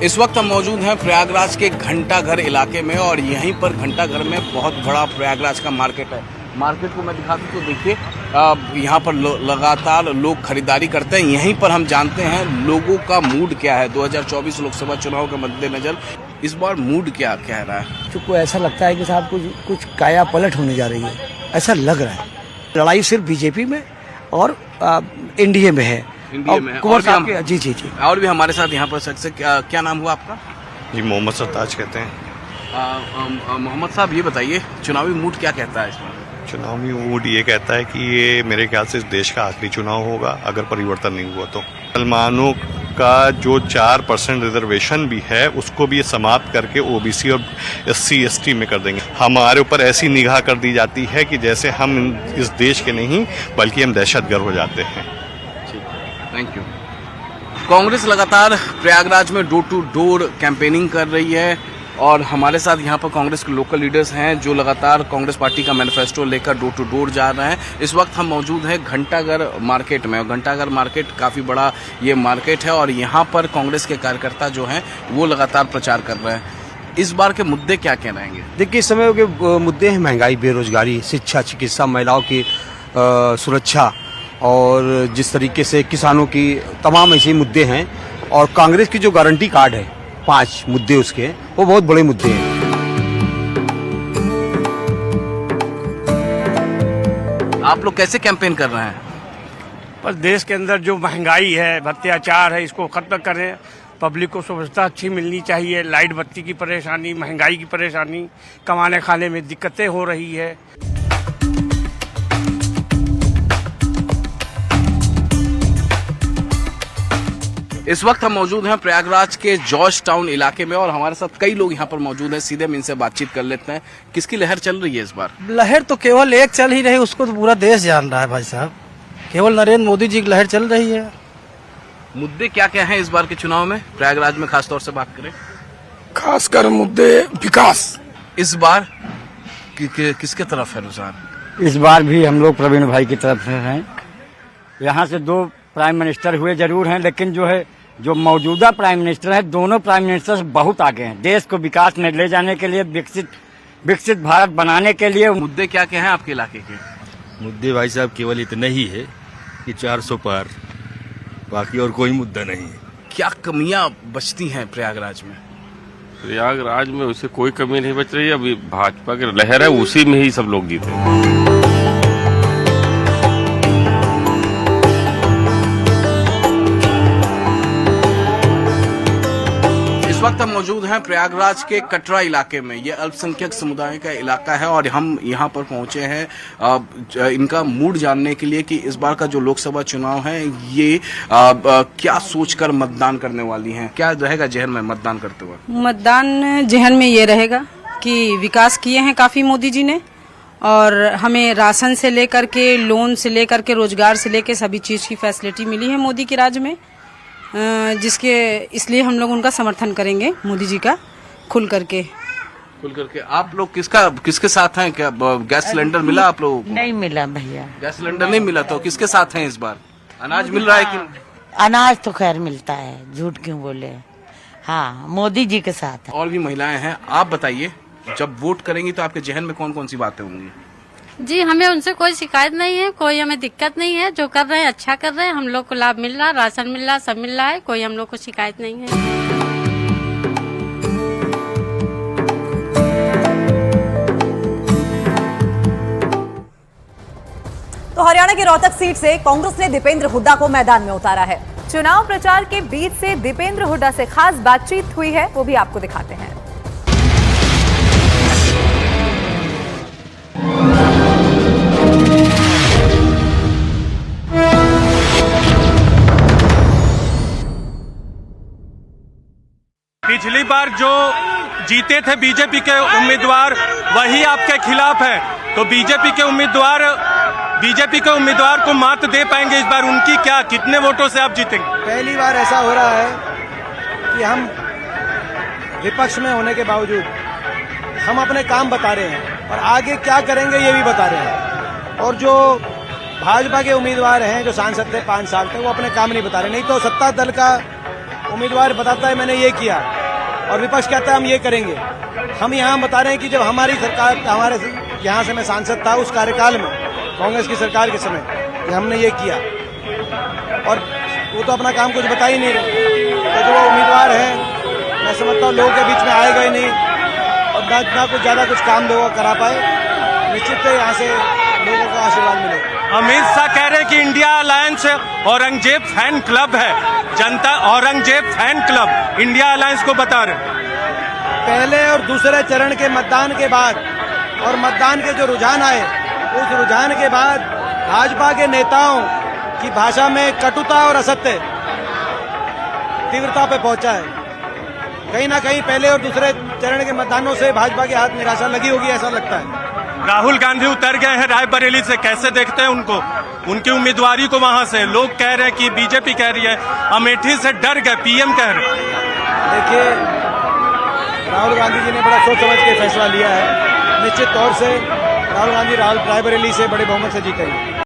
इस वक्त हम मौजूद हैं प्रयागराज के घंटाघर इलाके में और यहीं पर घंटाघर में बहुत बड़ा प्रयागराज का मार्केट है। मार्केट को मैं दिखा दूं तो देखिए यहाँ पर लगातार लोग खरीदारी करते हैं। यहीं पर हम जानते हैं लोगों का मूड क्या है। 2024 लोकसभा चुनाव के मद्देनजर इस बार मूड क्या कह रहा है? को ऐसा लगता है कि साहब कुछ काया पलट होने जा रही है, ऐसा लग रहा है। लड़ाई सिर्फ बीजेपी में और एनडीए में है। कुंवर साहब के जी जी जी और भी हमारे साथ यहाँ पर शख्स है। क्या नाम हुआ आपका? जी मोहम्मद सरताज कहते हैं। मोहम्मद साहब ये बताइए चुनावी मूड क्या कहता है इस बार? चुनावी मूड ये कहता है कि ये मेरे ख्याल से इस देश का आखिरी चुनाव होगा अगर परिवर्तन नहीं हुआ तो। मुसलमानों का जो 4% रिजर्वेशन भी है उसको भी समाप्त करके ओबीसी और SC ST में कर देंगे। हमारे ऊपर ऐसी निगाह कर दी जाती है कि जैसे हम इस देश के नहीं बल्कि हम दहशतगर्द हो जाते हैं। Thank you. कांग्रेस लगातार प्रयागराज में डोर टू डोर कैंपेनिंग कर रही है और हमारे साथ यहाँ पर कांग्रेस के लोकल लीडर्स हैं जो लगातार कांग्रेस पार्टी का मैनिफेस्टो लेकर डोर टू डोर जा रहे हैं। इस वक्त हम मौजूद हैं घंटाघर मार्केट में और घंटाघर मार्केट काफ़ी बड़ा ये मार्केट है और यहाँ पर कांग्रेस के कार्यकर्ता जो हैं वो लगातार प्रचार कर रहे हैं। इस बार के मुद्दे क्या कह रहेंगे? देखिए इस समय के मुद्दे हैं महंगाई, बेरोजगारी, शिक्षा, चिकित्सा, महिलाओं की सुरक्षा और जिस तरीके से किसानों की तमाम ऐसे मुद्दे हैं। और कांग्रेस की जो गारंटी कार्ड है 5 मुद्दे उसके, वो बहुत बड़े मुद्दे हैं। आप लोग कैसे कैंपेन कर रहे हैं? पर देश के अंदर जो महंगाई है, भ्रष्टाचार है, इसको खत्म करें। पब्लिक को सुविधा अच्छी मिलनी चाहिए। लाइट बत्ती की परेशानी, महंगाई की परेशानी, कमाने खाने में दिक्कतें हो रही है। इस वक्त हम मौजूद हैं प्रयागराज के जॉर्ज टाउन इलाके में और हमारे साथ कई लोग यहाँ पर मौजूद हैं। सीधे हम इनसे बातचीत कर लेते हैं। किसकी लहर चल रही है इस बार? लहर तो केवल एक चल ही रही, उसको तो पूरा देश जान रहा है भाई साहब। केवल नरेंद्र मोदी जी की लहर चल रही है। मुद्दे क्या क्या हैं इस बार के चुनाव में प्रयागराज में खासतौर से बात करें? खासकर मुद्दे विकास। इस बार किसके तरफ है रुझान? इस बार भी हम लोग प्रवीण भाई की तरफ से हैं। यहाँ से 2 प्राइम मिनिस्टर हुए जरूर हैं, लेकिन जो मौजूदा प्राइम मिनिस्टर हैं, दोनों प्राइम मिनिस्टर से बहुत आगे हैं। देश को विकास में ले जाने के लिए, विकसित भारत बनाने के लिए। मुद्दे क्या क्या हैं आपके इलाके के? मुद्दे भाई साहब केवल इतने ही है कि 400 पार, बाकी और कोई मुद्दा नहीं है। क्या कमियां बचती हैं प्रयागराज में? प्रयागराज में उसे कोई कमी नहीं बच रही है। अभी भाजपा की लहर है, उसी में ही सब लोग जीते। इस वक्त हम मौजूद हैं प्रयागराज के कटरा इलाके में। ये अल्पसंख्यक समुदाय का इलाका है और हम यहाँ पर पहुंचे हैं इनका मूड जानने के लिए कि इस बार का जो लोकसभा चुनाव है ये क्या सोचकर मतदान करने वाली हैं। क्या रहेगा जहन में मतदान करते हुए? मतदान जहन में ये रहेगा कि विकास किए हैं काफी मोदी जी ने और हमें राशन से लेकर के, लोन से लेकर के, रोजगार से लेकर सभी चीज की फैसिलिटी मिली है मोदी के राज में, जिसके इसलिए हम लोग उनका समर्थन करेंगे, मोदी जी का खुल करके। आप लोग किसके साथ हैं? क्या गैस सिलेंडर मिला आप लोगों को? नहीं मिला भैया, गैस सिलेंडर नहीं मिला तो किसके साथ हैं इस बार? अनाज मिल रहा है कि? अनाज तो खैर मिलता है, झूठ क्यों बोले। हाँ, मोदी जी के साथ है। और भी महिलाएं हैं। आप बताइए जब वोट करेंगी तो आपके जहन में कौन कौन सी बातें होंगी? जी, हमें उनसे कोई शिकायत नहीं है, कोई हमें दिक्कत नहीं है। जो कर रहे हैं अच्छा कर रहे हैं, हम लोग को लाभ मिल रहा, राशन मिल रहा, सब मिल रहा है, कोई हम लोग को शिकायत नहीं है। तो हरियाणा की रोहतक सीट से कांग्रेस ने दीपेंद्र हुड्डा को मैदान में उतारा है। चुनाव प्रचार के बीच से दीपेंद्र हुड्डा से खास बातचीत हुई है, वो भी आपको दिखाते हैं। पिछली बार जो जीते थे बीजेपी के उम्मीदवार वही आपके खिलाफ है, तो बीजेपी के उम्मीदवार को मात दे पाएंगे इस बार? उनकी क्या, कितने वोटों से आप जीतेंगे? पहली बार ऐसा हो रहा है कि हम विपक्ष में होने के बावजूद हम अपने काम बता रहे हैं और आगे क्या करेंगे ये भी बता रहे हैं। और जो भाजपा के उम्मीदवार हैं, जो सांसद थे 5 साल तक, वो अपने काम नहीं बता रहे। नहीं तो सत्ता दल का उम्मीदवार बताता है मैंने ये किया और विपक्ष कहता है हम ये करेंगे। हम यहाँ बता रहे हैं कि जब हमारी सरकार, हमारे यहाँ से मैं सांसद था उस कार्यकाल में कांग्रेस की सरकार के समय, कि हमने ये किया, और वो तो अपना काम कुछ बता ही नहीं रहे। तो जो वो उम्मीदवार हैं, मैं समझता हूँ लोगों के बीच में आएगा ही नहीं और ना कुछ ज़्यादा कुछ काम लोगों का करा पाए। निश्चित है यहाँ से लोगों का आशीर्वाद मिलेगा। अमित शाह कह रहे हैं कि India alliance Aurangzeb fan club है, जनता Aurangzeb fan club India alliance को बता रहे। पहले और दूसरे चरण के मतदान के बाद और मतदान के जो रुझान आए, उस रुझान के बाद भाजपा के नेताओं की भाषा में कटुता और असत्य तीव्रता पे पहुंचा है। कहीं ना कहीं पहले और दूसरे चरण के मतदानों से भाजपा के हाथ निराशा लगी होगी, ऐसा लगता है। राहुल गांधी उतर गए हैं रायबरेली से, कैसे देखते हैं उनको, उनकी उम्मीदवारी को? वहां से लोग कह रहे हैं कि बीजेपी कह रही है, अमेठी से डर गए, पीएम कह रहे हैं। देखिए, राहुल गांधी जी ने बड़ा सोच समझ के फैसला लिया है। निश्चित तौर से राहुल गांधी रायबरेली से बड़े बहुमत से जीतेंगे।